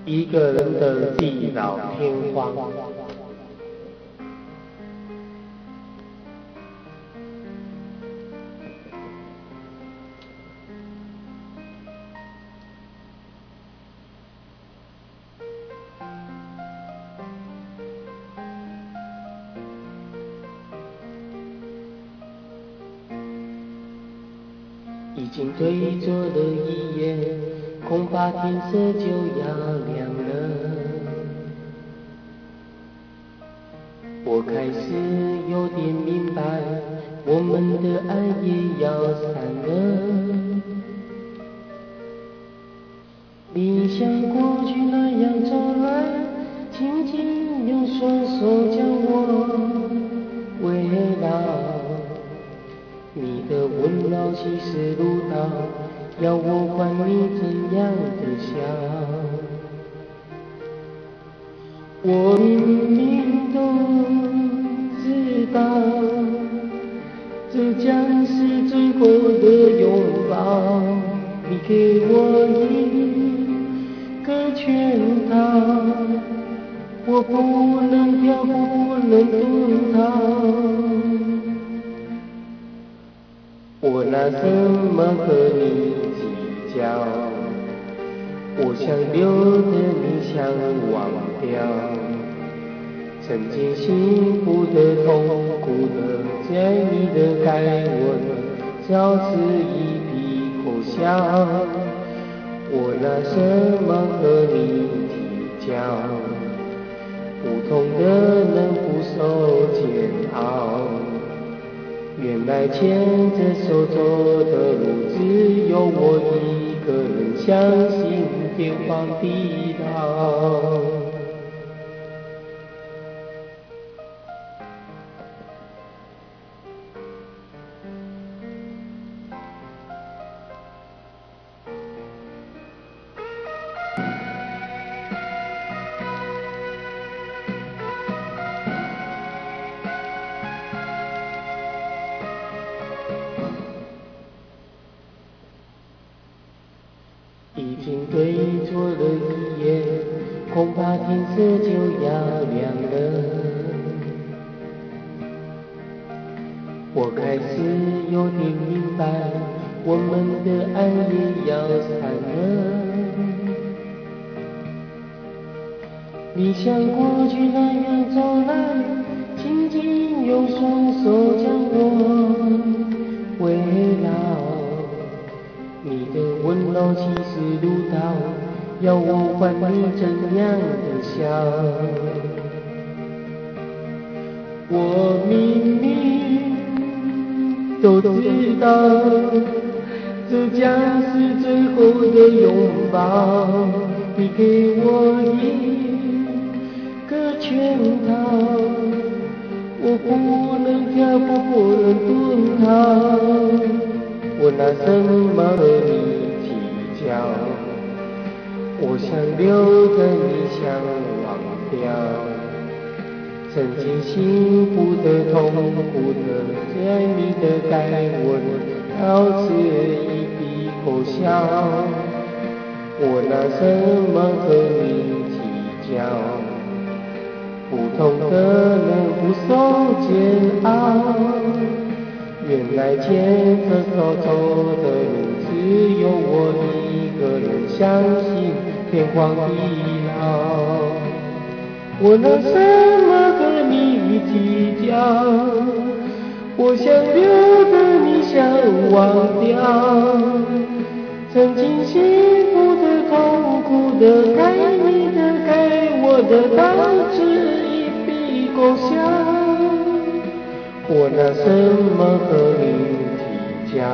一个人的地老天荒。已经对坐了一夜，恐怕天色就要亮了。我开始有点明白，我们的爱也要散了。你像过去那样走来，轻轻用双手将我围绕。你的温柔气势如刀，要我管你怎样的笑。我明明都知道，这将是最后的拥抱。你给我一个圈套，我不能跳，不能遁逃。我拿什么和你计较？我想留的你想忘掉，曾经幸福的痛苦的，在你的该吻，早是一笔勾销。我拿什么和你计较？不同的人不受煎熬。原来牵着手走的路，只有我一个人相信天荒地老。已经对坐了一夜，恐怕天色就要亮了。我开始有点明白，我们的爱也要散了。你像过去那样走来，轻轻用双手将我围绕。你的温柔气势如刀，要我管你怎样的笑。我明明都知道，这将是最后的拥抱。你给我一个圈套，我不能跳，不能遁逃。我拿什么和你计较？我想留着你想忘掉，曾经幸福的痛苦的，在你的该吻，到此一笔勾销。我拿什么和你计较？不同的人不受煎熬。原来牵着手走的路，只有我一个人相信天荒地老。我拿什么和你计较？我想留的你想忘掉，曾经幸福的痛苦的，该你的该我的，到此一笔勾销。我拿什么和你计较？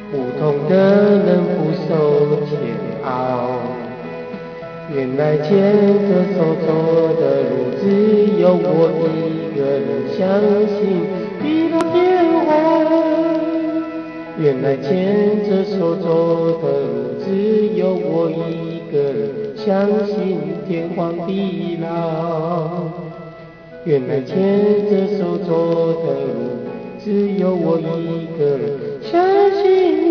不同的人不受煎熬。原来牵着手走的路，只有我一个人相信地老天荒。原来牵着手走的路，只有我一个人相信天荒地老。原来牵着手走的路，只有我一个人相信。